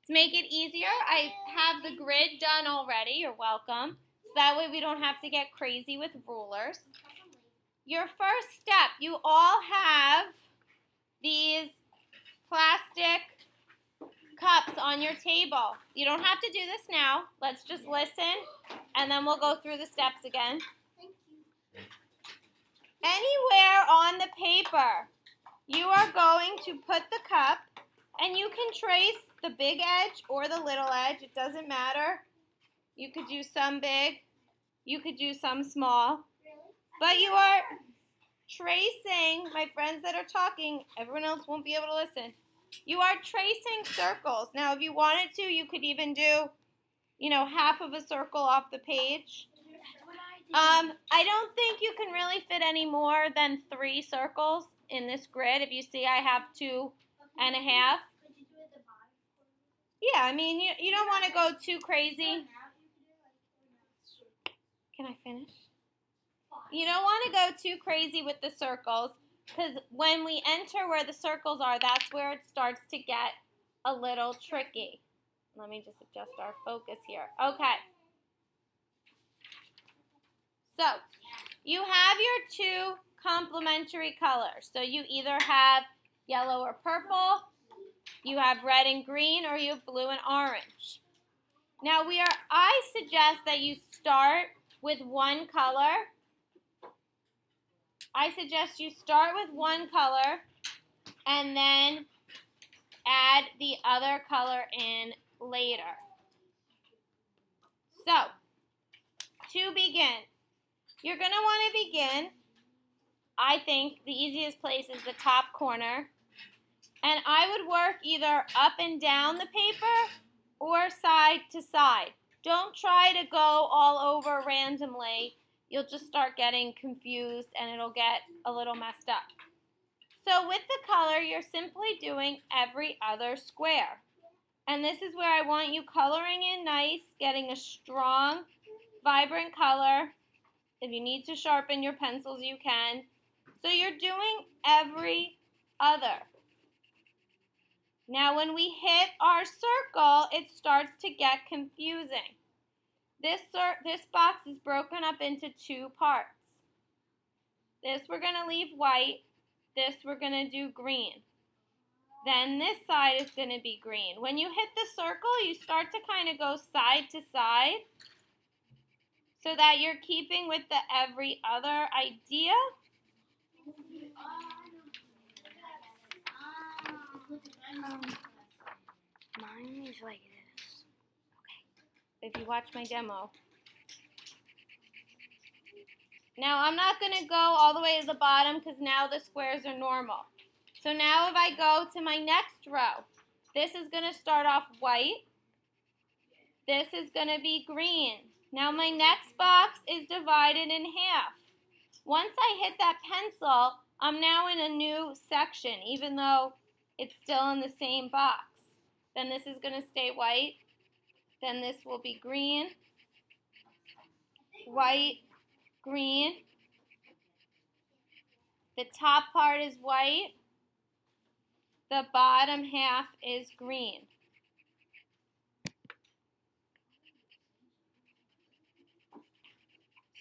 To make it easier, I have the grid done already. You're welcome. So that way we don't have to get crazy with rulers. Your first step, you all have these plastic cups on your table. You don't have to do this now. Let's just listen, and then we'll go through the steps again. Anywhere on the paper, you are going to put the cup, and you can trace the big edge or the little edge. It doesn't matter. You could do some big. You could do some small. But you are tracing, my friends that are talking, everyone else won't be able to listen. You are tracing circles. Now, if you wanted to, you could even do, half of a circle off the page. I don't think you can really fit any more than 3 circles in this grid. If you see, I have 2 and a half. Yeah, I mean, you don't want to go too crazy. Can I finish? You don't want to go too crazy with the circles, because when we enter where the circles are, that's where it starts to get a little tricky. Let me just adjust our focus here. Okay. So, you have your 2 complementary colors. So you either have yellow or purple, you have red and green, or you have blue and orange. Now I suggest that you start with one color. I suggest you start with one color and then add the other color in later. So, to begin, you're going to want to begin, I think the easiest place is the top corner. And I would work either up and down the paper or side to side. Don't try to go all over randomly. You'll just start getting confused and it'll get a little messed up. So with the color, you're simply doing every other square. And this is where I want you coloring in nice, getting a strong, vibrant color. If you need to sharpen your pencils, you can. So you're doing every other. Now when we hit our circle, it starts to get confusing. This box is broken up into 2 parts. This we're going to leave white. This we're going to do green. Then this side is going to be green. When you hit the circle, you start to kind of go side to side so that you're keeping with the every other idea. Mine is like this. Okay. If you watch my demo. Now I'm not going to go all the way to the bottom because now the squares are normal. So now if I go to my next row, this is going to start off white. This is going to be green. Now my next box is divided in half. Once I hit that pencil, I'm now in a new section, even though it's still in the same box. Then this is going to stay white. Then this will be green, white, green. The top part is white. The bottom half is green.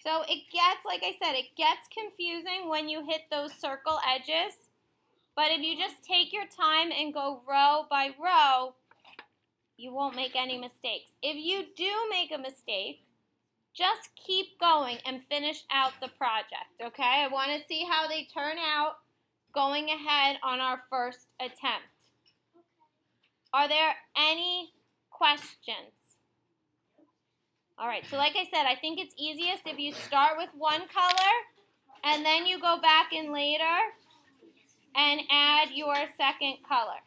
So it gets, like I said, it gets confusing when you hit those circle edges. But if you just take your time and go row by row, you won't make any mistakes. If you do make a mistake, just keep going and finish out the project, okay? I want to see how they turn out going ahead on our first attempt. Are there any questions? All right, so like I said, I think it's easiest if you start with one color and then you go back in later and add your second color.